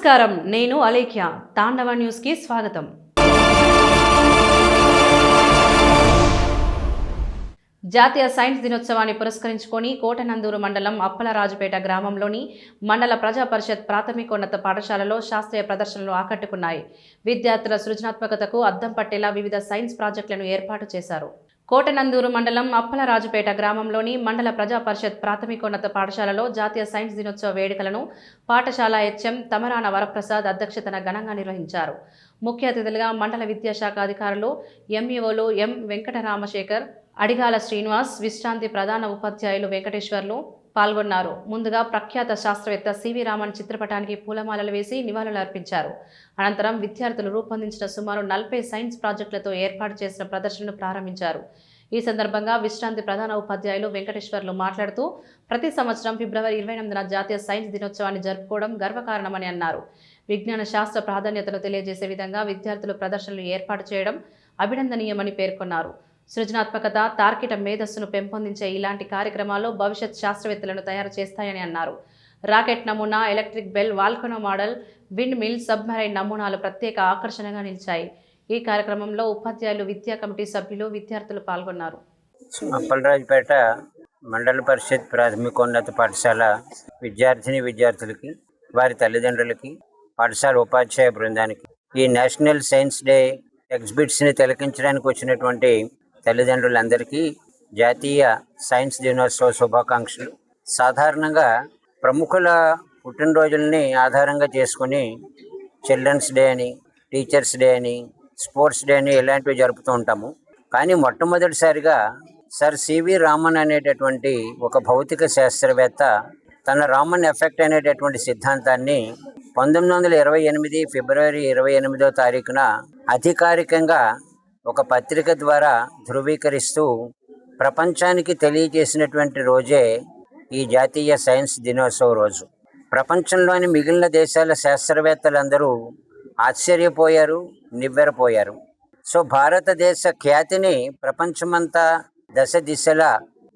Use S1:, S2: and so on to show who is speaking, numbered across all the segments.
S1: నమస్కారం, నేను అలేఖ్య. తాండవ న్యూస్కి స్వాగతం. జాతీయ సైన్స్ దినోత్సవాన్ని పురస్కరించుకొని కోటనందూరు మండలం అప్పలరాజుపేట గ్రామంలోని మండల ప్రజా పరిషత్ ప్రాథమికోన్నత పాఠశాలలో శాస్త్రీయ ప్రదర్శనలు ఆకట్టుకున్నాయి. విద్యార్థుల సృజనాత్మకతకు అద్దం పట్టేలా వివిధ సైన్స్ ప్రాజెక్టులను ఏర్పాటు చేశారు. కోటనందూరు మండలం అప్పలరాజుపేట గ్రామంలోని మండల ప్రజా పరిషత్ ప్రాథమికోన్నత పాఠశాలలో జాతీయ సైన్స్ దినోత్సవ వేడుకలను పాఠశాల హెచ్ఎం తమరాన వరప్రసాద్ అధ్యక్షతన ఘనంగా నిర్వహించారు. ముఖ్య అతిథులుగా మండల విద్యాశాఖ అధికారులు ఎంఈఓలు ఎం వెంకటరామశేఖర్, అడిగాల శ్రీనివాస్, విశ్రాంతి ప్రధాన ఉపాధ్యాయులు వెంకటేశ్వర్లు పాల్గొన్నారు. ముందుగా ప్రఖ్యాత శాస్త్రవేత్త సివి రామన్ చిత్రపటానికి పూలమాలలు వేసి నివాళులు అర్పించారు. అనంతరం విద్యార్థులు రూపొందించిన సుమారు 40 సైన్స్ ప్రాజెక్టులతో ఏర్పాటు చేసిన ప్రదర్శనను ప్రారంభించారు. ఈ సందర్భంగా విశ్రాంతి ప్రధాన ఉపాధ్యాయులు వెంకటేశ్వర్లు మాట్లాడుతూ, ప్రతి సంవత్సరం ఫిబ్రవరి 28న జాతీయ సైన్స్ దినోత్సవాన్ని జరుపుకోవడం గర్వకారణమని అన్నారు. విజ్ఞాన శాస్త్ర ప్రాధాన్యతను తెలియజేసే విధంగా విద్యార్థులు ప్రదర్శనలు ఏర్పాటు చేయడం అభినందనీయమని పేర్కొన్నారు. సృజనాత్మకత, తార్కిక మేధస్సును పెంపొందించే ఇలాంటి కార్యక్రమాలు భవిష్యత్ శాస్త్రవేత్తలను తయారు చేస్తాయని అన్నారు. రాకెట్ నమూనా, electric bell, volcano model, windmill, submarine నమూనాలు ప్రత్యేక ఆకర్షణగా నిలిచాయి. ఈ కార్యక్రమంలో ఉపాధ్యాయులు, విద్యా కమిటీ సభ్యులు, విద్యార్థులు పాల్గొన్నారు.
S2: అప్పలరాజుపేట మండల పరిషత్ ప్రాథమికోన్నత పాఠశాల విద్యార్థులకి, వారి తల్లిదండ్రులకి, పాఠశాల ఉపాధ్యాయ బృందానికి ఈ నేషనల్ సైన్స్ డే ఎగ్జిబిట్స్ని తిలకించడానికి వచ్చినటువంటి తల్లిదండ్రులందరికీ జాతీయ సైన్స్ దినోత్సవ శుభాకాంక్షలు. సాధారణంగా ప్రముఖుల పుట్టినరోజుల్ని ఆధారంగా చేసుకుని చిల్డ్రన్స్ డే అని, టీచర్స్ డే అని, స్పోర్ట్స్ డే అని ఇలాంటివి జరుపుతూ ఉంటాము. కానీ మొట్టమొదటిసారిగా సర్ సివి రామన్ అనేటటువంటి ఒక భౌతిక శాస్త్రవేత్త తన రామన్ ఎఫెక్ట్ అనేటటువంటి సిద్ధాంతాన్ని 1928 ఫిబ్రవరి 28వ తారీఖున అధికారికంగా ఒక పత్రిక ద్వారా ధృవీకరిస్తూ ప్రపంచానికి తెలియజేసినటువంటి రోజే ఈ జాతీయ సైన్స్ దినోత్సవ రోజు. ప్రపంచంలోని మిగిలిన దేశాల శాస్త్రవేత్తలందరూ ఆశ్చర్యపోయారు, నివ్వెరపోయారు. సో భారతదేశ ఖ్యాతిని ప్రపంచమంతా దశ దిశలా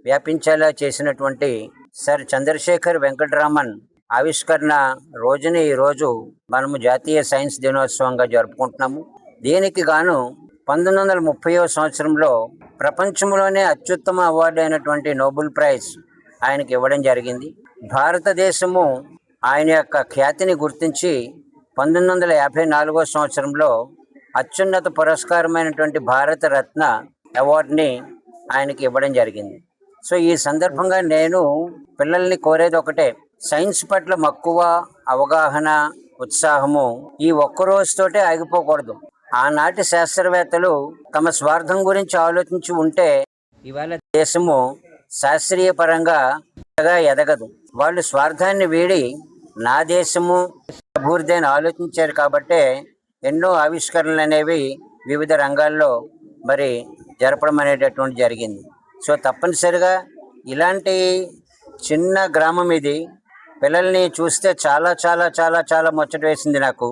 S2: వ్యాపించేలా చేసినటువంటి సర్ చంద్రశేఖర్ వెంకటరామన్ ఆవిష్కరణ రోజుని ఈరోజు మనము జాతీయ సైన్స్ దినోత్సవంగా జరుపుకుంటున్నాము. దీనికి గాను 1930వ సంవత్సరంలో ప్రపంచంలోనే అత్యుత్తమ అవార్డు అయినటువంటి నోబెల్ ప్రైజ్ ఆయనకి ఇవ్వడం జరిగింది. భారతదేశము ఆయన యొక్క ఖ్యాతిని గుర్తించి 1954వ సంవత్సరంలో అత్యున్నత పురస్కారమైనటువంటి భారత రత్న అవార్డుని ఆయనకి ఇవ్వడం జరిగింది. సో ఈ సందర్భంగా నేను పిల్లల్ని కోరేది ఒకటే, సైన్స్ పట్ల మక్కువ, అవగాహన, ఉత్సాహము ఈ ఒక్కరోజుతోటే ఆగిపోకూడదు. ఆనాటి శాస్త్రవేత్తలు తమ స్వార్థం గురించి ఆలోచించి ఉంటే ఇవాళ దేశము శాస్త్రీయ పరంగా ఎదగదు. వాళ్ళు స్వార్థాన్ని వీడి నా దేశము అభివృద్ధి అని ఆలోచించారు కాబట్టే ఎన్నో ఆవిష్కరణలు అనేవి వివిధ రంగాల్లో మరి జరపడం అనేటటువంటి జరిగింది. సో తప్పనిసరిగా ఇలాంటి చిన్న గ్రామం ఇది. పిల్లల్ని చూస్తే చాలా చాలా చాలా చాలా ముచ్చట వేసింది నాకు.